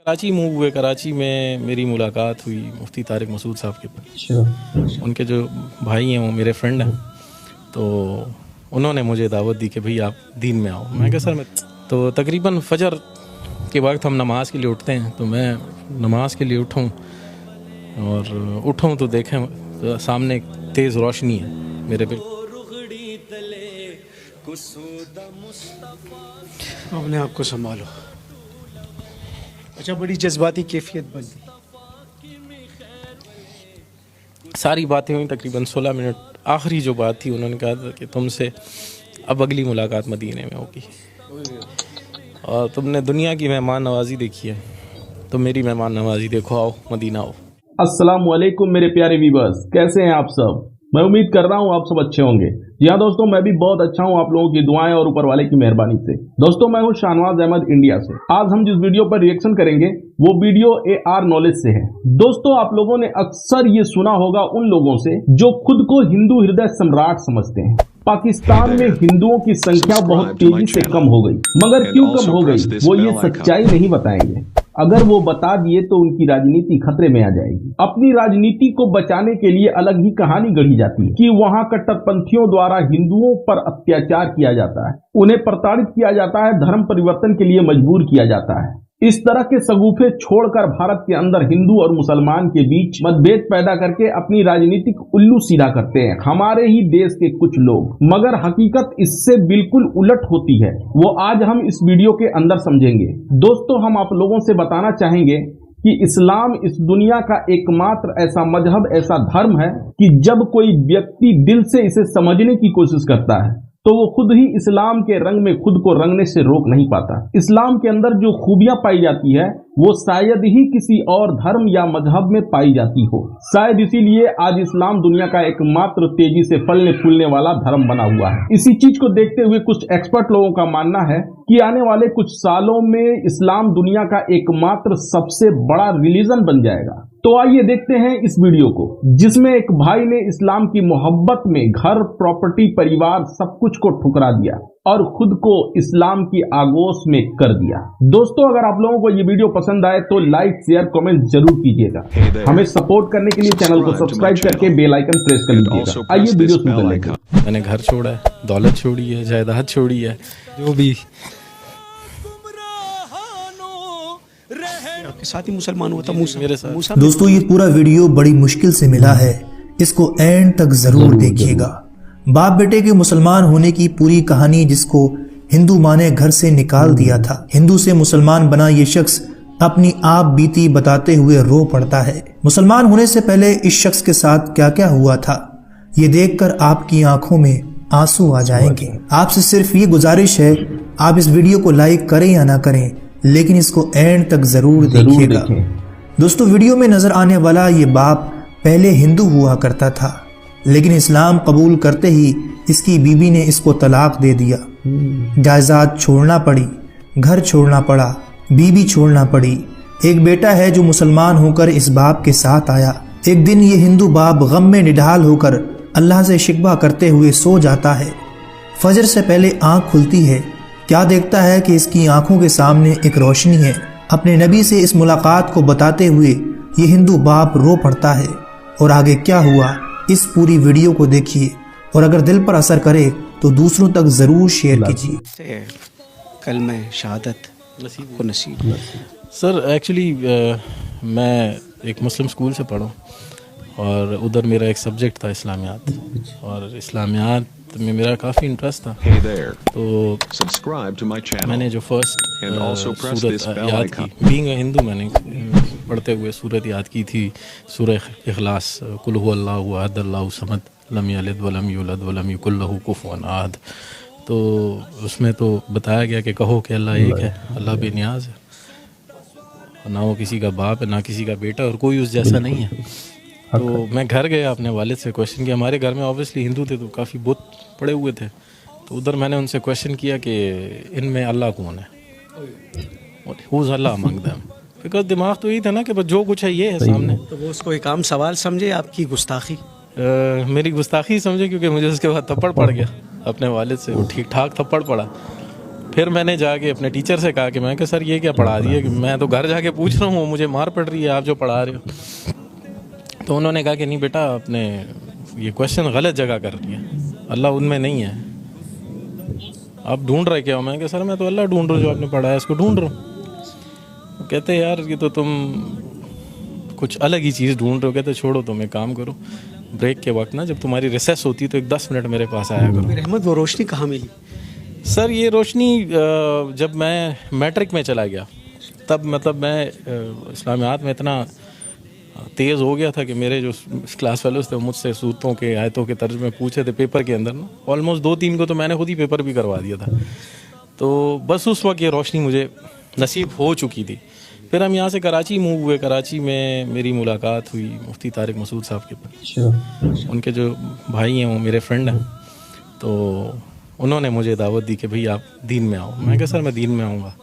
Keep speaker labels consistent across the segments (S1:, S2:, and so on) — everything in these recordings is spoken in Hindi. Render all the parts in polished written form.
S1: कराची मूव हुए। कराची में मेरी मुलाकात हुई मुफ्ती तारिक मसूद साहब के पास। उनके जो भाई हैं वो मेरे फ्रेंड हैं, तो उन्होंने मुझे दावत दी कि भाई आप दीन में आओ। मैं कहा सर मैं तो तकरीबन फजर के वक्त हम नमाज के लिए उठते हैं, तो मैं नमाज के लिए उठूँ और उठूँ तो देखें तो सामने एक तेज़ रोशनी है मेरे पे।
S2: अपने आप को संभालो। अच्छा, बड़ी जज्बाती कैफियत बन गई।
S1: सारी बातें हुई तकरीबन 16 मिनट। आखिरी जो बात थी उन्होंने कहा था कि तुमसे अब अगली मुलाकात मदीने में होगी और तुमने दुनिया की मेहमान नवाजी देखी है तो मेरी मेहमान नवाजी देखो, आओ मदीना आओ।
S3: अस्सलाम वालेकुम मेरे प्यारे व्यूअर्स, कैसे हैं आप सब। मैं उम्मीद कर रहा हूं आप सब अच्छे होंगे। जी हाँ दोस्तों, मैं भी बहुत अच्छा हूं आप लोगों की दुआएं और ऊपर वाले की मेहरबानी से। दोस्तों मैं हूं शाहनवाज अहमद इंडिया से। आज हम जिस वीडियो पर रिएक्शन करेंगे वो वीडियो AR नॉलेज से है। दोस्तों आप लोगों ने अक्सर ये सुना होगा उन लोगों से जो खुद को हिंदू हृदय सम्राट समझते हैं। पाकिस्तान में हिंदुओं की संख्या बहुत तेजी से कम हो गई, मगर क्यों कम हो गई वो ये सच्चाई नहीं बताएंगे। अगर वो बता दिए तो उनकी राजनीति खतरे में आ जाएगी। अपनी राजनीति को बचाने के लिए अलग ही कहानी गढ़ी जाती है कि वहां कट्टरपंथियों द्वारा हिंदुओं पर अत्याचार किया जाता है, उन्हें प्रताड़ित किया जाता है, धर्म परिवर्तन के लिए मजबूर किया जाता है। इस तरह के सगुफे छोड़कर भारत के अंदर हिंदू और मुसलमान के बीच मतभेद पैदा करके अपनी राजनीतिक उल्लू सीधा करते हैं हमारे ही देश के कुछ लोग, मगर हकीकत इससे बिल्कुल उलट होती है। वो आज हम इस वीडियो के अंदर समझेंगे। दोस्तों हम आप लोगों से बताना चाहेंगे कि इस्लाम इस दुनिया का एकमात्र ऐसा मजहब, ऐसा धर्म है कि जब कोई व्यक्ति दिल से इसे समझने की कोशिश करता है तो वो खुद ही इस्लाम के रंग में खुद को रंगने से रोक नहीं पाता। इस्लाम के अंदर जो खूबियां पाई जाती है वो शायद ही किसी और धर्म या मजहब में पाई जाती हो। शायद इसीलिए आज इस्लाम दुनिया का एकमात्र तेजी से फलने फूलने वाला धर्म बना हुआ है। इसी चीज को देखते हुए कुछ एक्सपर्ट लोगों का मानना है कि आने वाले कुछ सालों में इस्लाम दुनिया का एकमात्र सबसे बड़ा रिलीजन बन जाएगा। तो आइए देखते हैं इस वीडियो को, जिसमें एक भाई ने इस्लाम की मोहब्बत में घर, प्रॉपर्टी, परिवार सब कुछ को ठुकरा दिया और खुद को इस्लाम की आगोश में कर दिया। दोस्तों अगर आप लोगों को ये वीडियो पसंद आए तो लाइक, शेयर, कमेंट जरूर कीजिएगा। हमें सपोर्ट करने के लिए चैनल को सब्सक्राइब करके बेल आइकन प्रेस कर लीजिएगा। आइए वीडियो शुरू करते हैं।
S1: मैंने घर छोड़ा है, दौलत छोड़ी है, जायदाद छोड़ी है, जो भी
S2: आपके साथ ही मुसलमान होता मूसा
S1: मेरे साथ।
S2: मूसा
S4: दोस्तों ये पूरा वीडियो बड़ी मुश्किल से मिला है, इसको एंड तक जरूर देखिएगा। बाप बेटे के मुसलमान होने की पूरी कहानी जिसको हिंदू माँ ने घर से निकाल दिया था, हिंदू से मुसलमान बना ये शख्स अपनी आप बीती बताते हुए रो पड़ता है। मुसलमान होने से पहले इस शख्स के साथ क्या क्या हुआ था ये देखकर आपकी आंखों में आंसू आ जाएंगे। आपसे सिर्फ ये गुजारिश है, आप इस वीडियो को लाइक करें या ना करें लेकिन इसको एंड तक जरूर देखिएगा। दोस्तों वीडियो में नजर आने वाला ये बाप पहले हिंदू हुआ करता था, लेकिन इस्लाम कबूल करते ही इसकी बीवी ने इसको तलाक दे दिया। जायदाद छोड़ना पड़ी, घर छोड़ना पड़ा, बीवी छोड़ना पड़ी। एक बेटा है जो मुसलमान होकर इस बाप के साथ आया। एक दिन ये हिंदू बाप गम में निढाल होकर अल्लाह से शिकवा करते हुए सो जाता है। फजर से पहले आंख खुलती है, क्या देखता है कि इसकी आंखों के सामने एक रोशनी है। अपने नबी से इस मुलाकात को बताते हुए ये हिंदू बाप रो पड़ता है। और आगे क्या हुआ इस पूरी वीडियो को देखिए और अगर दिल पर असर करे तो दूसरों तक जरूर शेयर कीजिए।
S2: कलमा शहादत को नसीब।
S1: सर एक्चुअली मैं एक मुस्लिम स्कूल से पढ़ा और उधर मेरा एक सब्जेक्ट था इस्लामियात, और इस्लामियात में मेरा काफ़ी इंटरेस्ट था। तो मैंने जो फर्स्ट सूरत याद की, बीइंग अ हिंदू, मैंने पढ़ते हुए सूरत याद की थी, सूरह इखलास, कुल हु अल्लाहु अहद अल्लाहु समद लम यलिद वलम यूलद वलम यकुल लहू कुफुवन अहद। तो उसमें तो बताया गया कि कहो कि अल्लाह एक है, अल्लाह बेनियाज है, ना वो किसी का बाप है ना किसी का बेटा और कोई उस जैसा नहीं है। तो मैं घर गया अपने वालिद से क्वेश्चन किया। हमारे घर में ऑब्वियसली हिंदू थे तो काफ़ी बुत पड़े हुए थे, तो उधर मैंने उनसे क्वेश्चन किया कि इनमें अल्लाह कौन है, who's Allah among them, because दिमाग तो यही था ना कि बस जो कुछ है ये है सामने।
S2: तो वो उसको एक आम सवाल समझे, आपकी गुस्ताखी?
S1: मेरी गुस्ताखी समझे, क्योंकि मुझे उसके बाद थप्पड़ पड़ गया अपने वालिद से, वो ठीक ठाक थप्पड़ पड़ा। फिर मैंने जाके अपने टीचर से कहा कि मैं कि सर ये क्या पढ़ा दिया, कि मैं तो घर जाके पूछ रहा हूँ, मुझे मार पड़ रही है, आप जो पढ़ा रहे हो। तो उन्होंने कहा कि नहीं बेटा, आपने ये क्वेश्चन गलत जगह कर दिया, अल्लाह उनमें नहीं है, आप ढूंढ रहे क्या हो। मैं कि सर मैं तो अल्लाह ढूंढ रहा हूँ, जो आपने पढ़ा है इसको ढूंढ रहा हूँ। कहते यार ये तो तुम कुछ अलग ही चीज़ ढूंढ रहे हो। कहते छोड़ो, तुम एक काम करो, ब्रेक के वक्त ना जब तुम्हारी रिसेस होती है तो एक 10 मिनट मेरे पास आया करो।
S2: रहमत, वो रोशनी कहाँ मिली?
S1: सर ये रोशनी जब मैं मैट्रिक में चला गया तब मतलब मैं इस्लामियात में इतना तेज़ हो गया था कि मेरे जो क्लास फेलोज थे मुझसे सूरतों के, आयतों के तर्जुमे पूछे थे पेपर के अंदर ना, ऑलमोस्ट 2-3 को तो मैंने खुद ही पेपर भी करवा दिया था। तो बस उस वक्त ये रोशनी मुझे नसीब हो चुकी थी। फिर हम यहाँ से कराची मूव हुए। कराची में मेरी मुलाकात हुई मुफ्ती तारिक मसूद साहब के, उनके जो भाई हैं वो मेरे फ्रेंड हैं। तो उन्होंने मुझे दावत दी कि भाई आप दीन में आओ। मैं कहा सर मैं दीन में आऊँगा,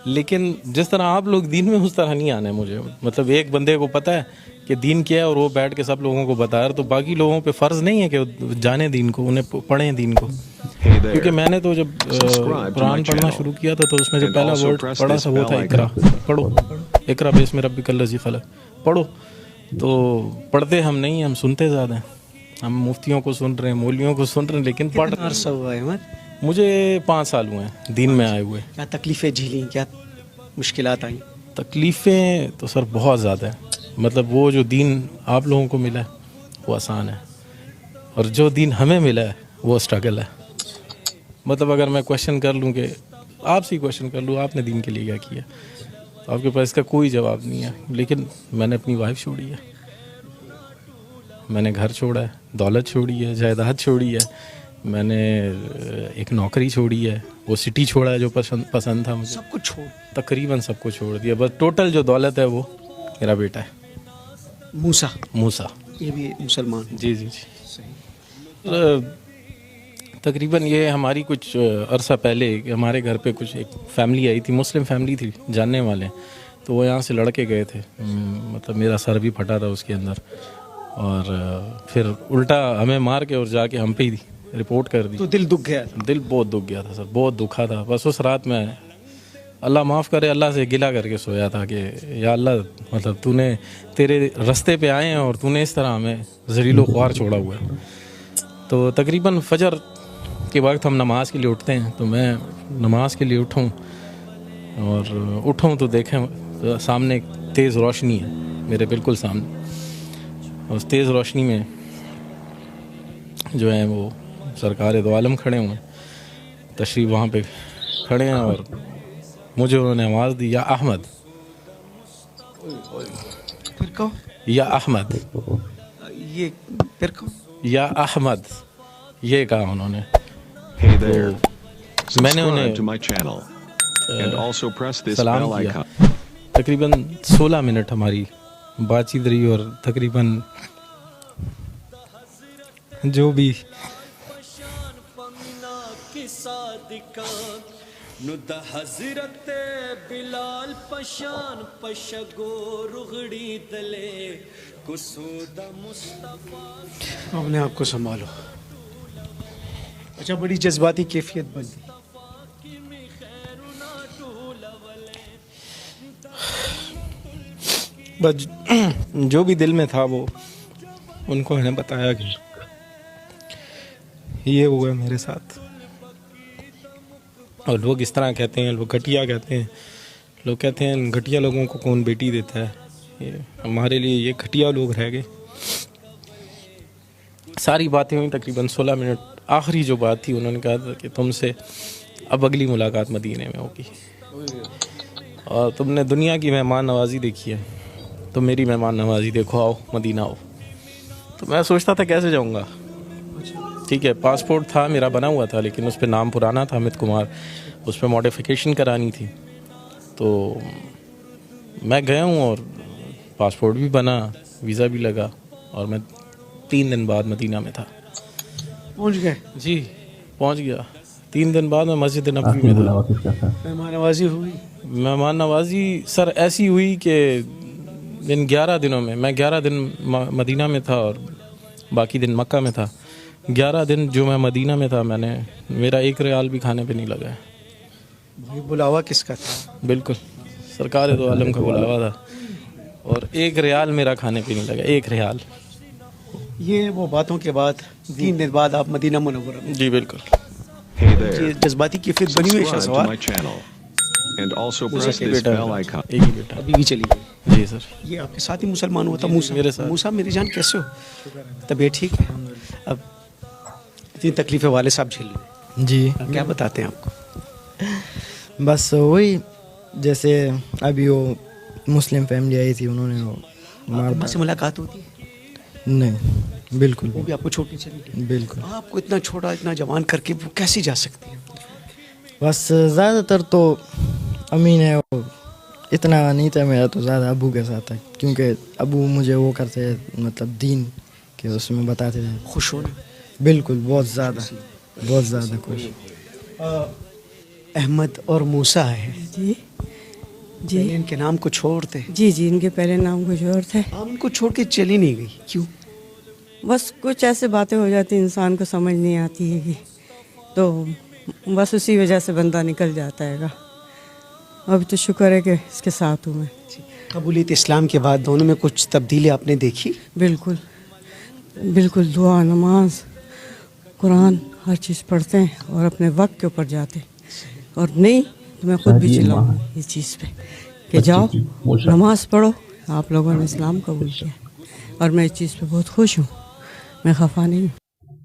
S1: लेकिन जिस तरह आप लोग दीन में उस तरह नहीं आना है मुझे। मतलब एक बंदे को पता है कि दीन क्या है और वो बैठ के सब लोगों को बता रहा, तो बाकी लोगों पे फ़र्ज़ नहीं है कि वो जाने दीन को, उन्हें पढ़ें दीन को। क्योंकि मैंने तो जब कुरान पढ़ना शुरू किया था तो उसमें जो पहला वर्ड पढ़ा था वो था इकरा, पढ़ो, इकरा बिस्मि रब्बिकल लज़ी खलक़, पढ़ो। तो पढ़ते हम नहीं, हम सुनते ज़्यादा हैं। हम मुफ्तियों को सुन रहे हैं, मौलवियों को सुन रहे हैं, लेकिन पढ़
S2: अरसा हुआ है अहमद?
S1: मुझे 5 साल हुए हैं दीन में आए हुए।
S2: क्या तकलीफ़ें झेली, क्या मुश्किलात आई?
S1: तकलीफ़ें तो सर बहुत ज़्यादा है। मतलब वो जो दीन आप लोगों को मिला है वो आसान है, और जो दीन हमें मिला है वो स्ट्रगल है। मतलब अगर मैं क्वेश्चन कर लूँ कि आपसे ही क्वेश्चन कर लूँ आपने दीन के लिए क्या किया, तो आपके पास इसका कोई जवाब नहीं है। लेकिन मैंने अपनी वाइफ छोड़ी है, मैंने घर छोड़ा है, दौलत छोड़ी है, जायदाद छोड़ी है, मैंने एक नौकरी छोड़ी है, वो सिटी छोड़ा है जो पसंद था मुझे,
S2: सब कुछ छोड़,
S1: तकरीबन सब कुछ छोड़ दिया। बस टोटल जो दौलत है वो मेरा बेटा है मूसा।
S2: ये भी मुसलमान?
S1: जी जी जी। तकरीबन ये हमारी कुछ अरसा पहले हमारे घर पे कुछ एक फैमिली आई थी, मुस्लिम फैमिली थी, जानने वाले, तो वो यहाँ से लड़के गए थे। मतलब मेरा सर भी फटा था उसके अंदर, और फिर उल्टा हमें मार के और जाके हम पे ही रिपोर्ट कर दी।
S2: तो दिल दुख गया?
S1: दिल बहुत दुख गया था सर, बहुत दुखा था। बस उस रात में अल्लाह माफ़ करे, अल्लाह से गिला करके सोया था कि या अल्लाह, मतलब तूने तेरे रास्ते पे आए हैं और तूने इस तरह हमें ज़लील ख्वार छोड़ा हुआ है। तो तकरीबन फजर के वक्त हम नमाज के लिए उठते हैं, तो मैं नमाज के लिए उठूँ और उठूँ तो देखें तो सामने तेज़ रोशनी है मेरे बिल्कुल सामने। उस तेज़ रोशनी में जो है वो सरकार दो आलम खड़े हुए हैं, तशरीफ़ वहाँ पे खड़े हैं, और मुझे उन्होंने आवाज़ दी, या अहमद।
S2: फिर कहो
S1: या अहमद,
S2: ये फिर कहो
S1: या अहमद, ये कहा उन्होंने। तो मैंने उन्हें सलाम किया। तकरीबन 16 मिनट हमारी बातचीत रही, और तकरीबन जो भी
S2: अपने आप को संभालो। अच्छा, बड़ी जज्बाती कैफियत बन गई।
S1: बस जो भी दिल में था वो उनको मैंने बताया कि ये हुआ मेरे साथ। और लोग इस तरह कहते हैं, लोग घटिया कहते हैं, लोग कहते हैं घटिया लोगों को कौन बेटी देता है। ये हमारे लिए ये घटिया लोग रह गए। सारी बातें हुई तकरीबन 16 मिनट। आखिरी जो बात थी, उन्होंने कहा था कि तुमसे अब अगली मुलाकात मदीने में होगी, और तुमने दुनिया की मेहमान नवाजी देखी है, तो मेरी मेहमान नवाजी देखो, आओ मदीना आओ। तो मैं सोचता था कैसे जाऊँगा। ठीक है, पासपोर्ट था मेरा बना हुआ था, लेकिन उस पर नाम पुराना था अमित कुमार, उस पर मॉडिफिकेशन करानी थी। तो मैं गया हूँ और पासपोर्ट भी बना, वीज़ा भी लगा, और मैं 3 दिन बाद मदीना में था।
S2: पहुँच गए?
S1: जी पहुँच गया। 3 दिन बाद मैं मस्जिद नबवी में था।
S2: मेहमान नवाजी हुई?
S1: मेहमान नवाजी सर ऐसी हुई कि इन 11 दिनों में मैं 11 दिन मदीना में था और बाकी दिन मक्का में था। 11 दिन जो मैं मदीना में था, मेरा 1 रियाल भी खाने पे नहीं लगा है।
S2: भाई बुलावा किसका था?
S1: बिल्कुल सरकार दो आलम का बुलावा था, और 1 रियाल मेरा खाने पीने लगा, 1 रियाल।
S2: ये वो बातों के बाद 3 दिन बाद आप मदीना मुनव्वरा में।
S1: जी बिल्कुल।
S2: ये जज्बाती कैफियत बनी हुई है शहसवार।
S5: And also
S1: एक
S5: press
S1: ही
S5: this
S1: बेटा
S5: bell
S1: है,
S5: icon.
S1: एक ही बेटा।
S2: अभी भी चली गई।
S1: जी सर।
S2: ये आपके साथ ही मुसलमान हुआ था मूसा?
S1: मेरे साथ।
S2: मूसा मेरी जान कैसे हो? तबीयत ठीक है? अब इतनी तकलीफें वाले साहब झेल रहे
S6: जी
S2: हैं, क्या बताते हैं आपको?
S6: बस वही, जैसे अभी वो मुस्लिम फैमिली आई थी, उन्होंने वो
S2: अम्मा से मुलाकात होती है?
S6: नहीं, बिल्कुल
S2: वो भी आपको छोड़नी चली गई?
S6: बिल्कुल।
S2: आपको इतना छोटा इतना जवान करके वो कैसे जा सकती है?
S6: बस ज़्यादातर तो अम्मी ने वो, इतना नहीं था मेरा, तो ज़्यादा अबू के साथ था, क्योंकि अबू मुझे वो करते, मतलब दीन के उसमें बताते थे।
S2: खुश हो ना?
S6: बिल्कुल, बहुत ज़्यादा खुश।
S2: अहमद और मूसा है
S7: जी जी
S2: पहले इनके नाम को छोड़ते,
S7: जी जी इनके पहले नाम कुछ और थे।
S2: आप उनको छोड़ के चली नहीं गई, क्यों?
S7: बस कुछ ऐसे बातें हो जाती इंसान को समझ नहीं आती है कि, तो बस उसी वजह से बंदा निकल जाता है। अभी तो शुक्र है कि इसके साथ हूँ मैं।
S2: कबूलियत इस्लाम के बाद दोनों में कुछ तब्दीली आपने देखी?
S7: बिल्कुल बिल्कुल, दुआ नमाज कुरान हर चीज़ पढ़ते हैं और अपने वक्त के ऊपर जाते हैं, और नहीं तो मैं खुद भी चिल्लाऊँ इस चीज़ पे कि जाओ नमाज पढ़ो। आप लोगों ने इस्लाम कबूल किया और मैं इस चीज़ पे बहुत खुश हूँ, मैं खफा नहीं हूँ।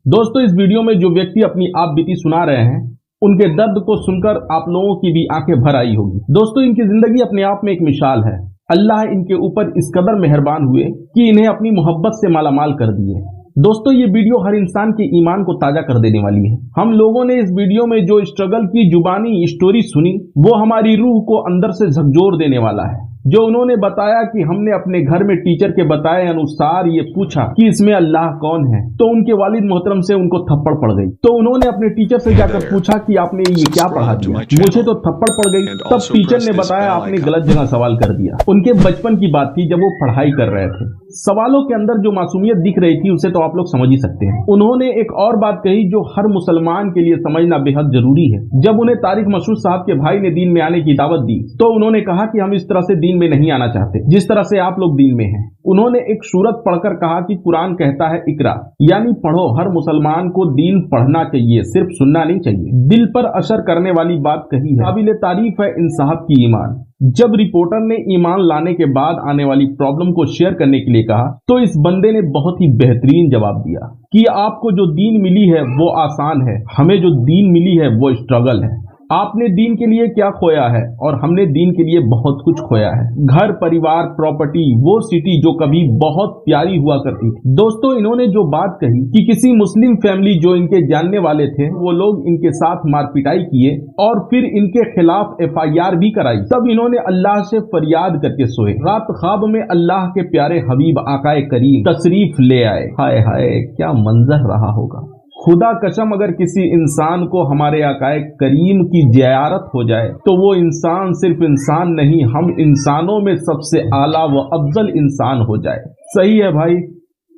S3: दोस्तों, इस वीडियो में जो व्यक्ति अपनी आप बीती सुना रहे हैं, उनके दर्द को सुनकर आप लोगों की भी आंखें भर आई होगी। दोस्तों, इनकी जिंदगी अपने आप में एक मिसाल है। अल्लाह इनके ऊपर इस कदर मेहरबान हुए कि इन्हें अपनी मोहब्बत से मालामाल कर दिए। दोस्तों, ये वीडियो हर इंसान के ईमान को ताजा कर देने वाली है। हम लोगों ने इस वीडियो में जो स्ट्रगल की जुबानी स्टोरी सुनी, वो हमारी रूह को अंदर से झकझोर देने वाला है। जो उन्होंने बताया कि हमने अपने घर में टीचर के बताए अनुसार ये पूछा कि इसमें अल्लाह कौन है, तो उनके वालिद मोहतरम से उनको थप्पड़ पड़ गई। तो उन्होंने अपने टीचर से जाकर पूछा कि आपने ये क्या पढ़ा दिया, मुझे तो थप्पड़ पड़ गई। तब टीचर ने बताया आपने गलत जगह सवाल कर दिया। उनके बचपन की बात थी, जब वो पढ़ाई कर रहे थे। सवालों के अंदर जो मासूमियत दिख रही थी, उसे तो आप लोग समझ ही सकते हैं। उन्होंने एक और बात कही जो हर मुसलमान के लिए समझना बेहद जरूरी है। जब उन्हें तारिक मशहूद साहब के भाई ने दीन में आने की दावत दी, तो उन्होंने कहा कि हम इस तरह से दीन में नहीं आना चाहते जिस तरह से आप लोग दीन में हैं। उन्होंने एक सूरत पढ़कर कहा कि कुरान कहता है इकरा, यानी पढ़ो। हर मुसलमान को दीन पढ़ना चाहिए, सिर्फ सुनना नहीं चाहिए। दिल पर असर करने वाली बात कही है। काबिल तारीफ है इन साहब की ईमान। जब रिपोर्टर ने ईमान लाने के बाद आने वाली प्रॉब्लम को शेयर करने के लिए कहा, तो इस बंदे ने बहुत ही बेहतरीन जवाब दिया कि आपको जो दीन मिली है वो आसान है, हमें जो दीन मिली है वो स्ट्रगल है। आपने दीन के लिए क्या खोया है और हमने दीन के लिए बहुत कुछ खोया है। घर, परिवार, प्रॉपर्टी, वो सिटी जो कभी बहुत प्यारी हुआ करती थी। दोस्तों, इन्होंने जो बात कही कि किसी मुस्लिम फैमिली जो इनके जानने वाले थे, वो लोग इनके साथ मारपिटाई किए और फिर इनके खिलाफ FIR भी कराई। तब इन्होंने अल्लाह से फरियाद करके सोए। रात ख्वाब में अल्लाह के प्यारे हबीब आकाए करीम तशरीफ ले आए। हाय हाय, क्या मंजर रहा होगा। खुदा कसम, अगर किसी इंसान को हमारे आकाए करीम की ज़ियारत हो जाए, तो वो इंसान सिर्फ इंसान नहीं, हम इंसानों में सबसे आला व अफजल इंसान हो जाए। सही है भाई,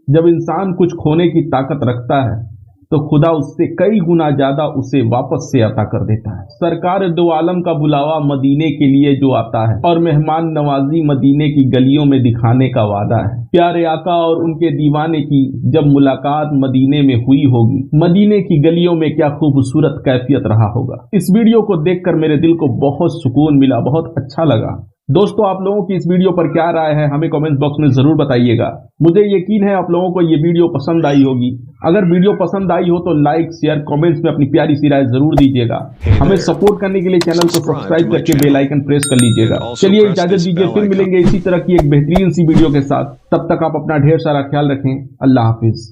S3: जब इंसान कुछ खोने की ताकत रखता है, तो खुदा उससे कई गुना ज्यादा उसे वापस से अता कर देता है। सरकार दो आलम का बुलावा मदीने के लिए जो आता है, और मेहमान नवाजी मदीने की गलियों में दिखाने का वादा है। प्यारे आका और उनके दीवाने की जब मुलाकात मदीने में हुई होगी, मदीने की गलियों में क्या खूबसूरत कैफियत रहा होगा। इस वीडियो को देखकर मेरे दिल को बहुत सुकून मिला, बहुत अच्छा लगा। दोस्तों, आप लोगों की इस वीडियो पर क्या राय है, हमें कमेंट बॉक्स में जरूर बताइएगा। मुझे यकीन है आप लोगों को ये वीडियो पसंद आई होगी। अगर वीडियो पसंद आई हो तो लाइक, शेयर, कमेंट्स में अपनी प्यारी सी राय जरूर दीजिएगा। हमें सपोर्ट करने के लिए चैनल को सब्सक्राइब करके बेल आइकन प्रेस कर लीजिएगा। चलिए इजाजत दीजिए, फिर मिलेंगे इसी तरह की एक बेहतरीन सी वीडियो के साथ। तब तक आप अपना ढेर सारा ख्याल रखें। अल्लाह हाफिज।